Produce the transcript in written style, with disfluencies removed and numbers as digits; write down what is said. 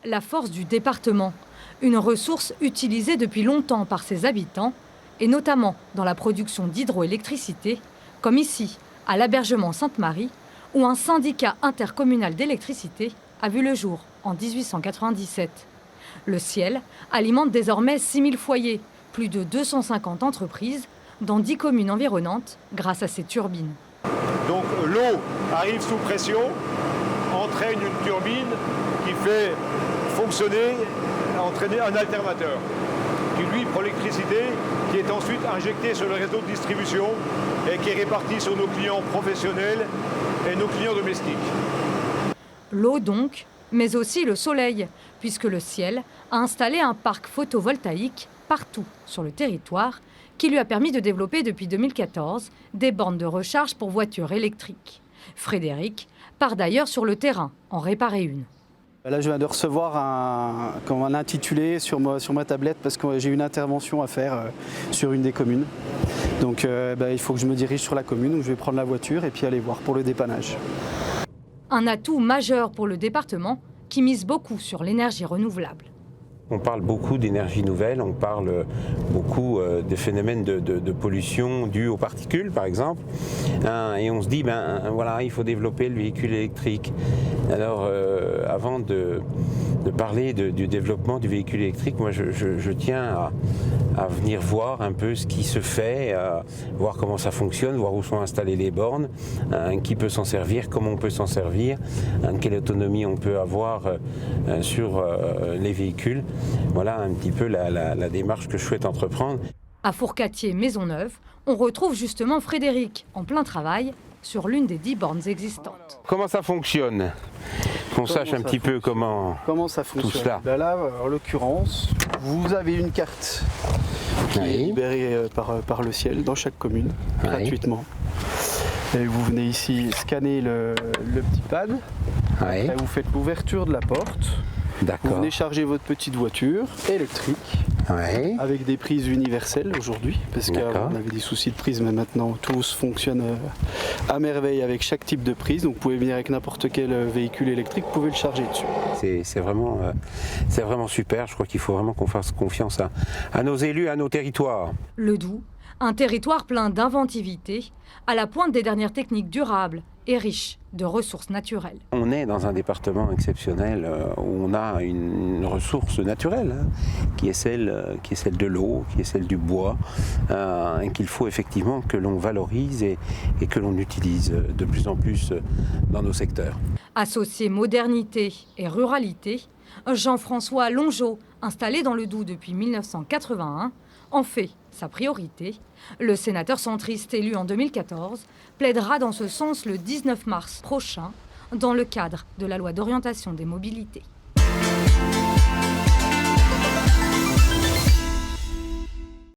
la force du département, une ressource utilisée depuis longtemps par ses habitants, et notamment dans la production d'hydroélectricité, comme ici, à l'Abergement Sainte-Marie, où un syndicat intercommunal d'électricité a vu le jour en 1897. Le Ciel alimente désormais 6000 foyers, plus de 250 entreprises, dans 10 communes environnantes, grâce à ces turbines. Donc l'eau arrive sous pression, entraîne une turbine qui fait fonctionner, entraîner un alternateur, qui lui prend l'électricité, qui est ensuite injectée sur le réseau de distribution et qui est répartie sur nos clients professionnels et nos clients domestiques. L'eau donc, mais aussi le soleil, puisque le Ciel a installé un parc photovoltaïque partout sur le territoire qui lui a permis de développer depuis 2014 des bornes de recharge pour voitures électriques. Frédéric part d'ailleurs sur le terrain en réparer une. Là, je viens de recevoir un intitulé sur ma tablette parce que j'ai une intervention à faire sur une des communes. Donc il faut que je me dirige sur la commune où je vais prendre la voiture et puis aller voir pour le dépannage. Un atout majeur pour le département qui mise beaucoup sur l'énergie renouvelable. On parle beaucoup d'énergie nouvelle, on parle beaucoup des phénomènes de pollution dus aux particules par exemple. Et on se dit, voilà, il faut développer le véhicule électrique. Alors avant de parler du développement du véhicule électrique, moi je tiens à venir voir un peu ce qui se fait, voir comment ça fonctionne, voir où sont installées les bornes, qui peut s'en servir, comment on peut s'en servir, quelle autonomie on peut avoir sur les véhicules. Voilà un petit peu la démarche que je souhaite entreprendre. À Fourcatier-Maisonneuve, on retrouve justement Frédéric en plein travail sur l'une des 10 bornes existantes. Comment ça fonctionne ? Qu'on sache un petit peu comment ça fonctionne. Tout cela. Là, en l'occurrence, vous avez une carte qui est libérée par le Ciel dans chaque commune, gratuitement. Et vous venez ici scanner le petit pad. Après, vous faites l'ouverture de la porte. Vous venez charger votre petite voiture électrique avec des prises universelles aujourd'hui, parce qu'avant on avait des soucis de prise, mais maintenant tout fonctionne à merveille avec chaque type de prise. Donc vous pouvez venir avec n'importe quel véhicule électrique, vous pouvez le charger dessus. C'est vraiment super, je crois qu'il faut vraiment qu'on fasse confiance à nos élus, à nos territoires. Le Doubs, un territoire plein d'inventivité, à la pointe des dernières techniques durables et riche de ressources naturelles. On est dans un département exceptionnel où on a une ressource naturelle qui est celle de l'eau, qui est celle du bois, et qu'il faut effectivement que l'on valorise et que l'on utilise de plus en plus dans nos secteurs. Associé modernité et ruralité, Jean-François Longeau, installé dans le Doubs depuis 1981, en fait sa priorité. Le sénateur centriste élu en 2014 plaidera dans ce sens le 19 mars prochain dans le cadre de la loi d'orientation des mobilités.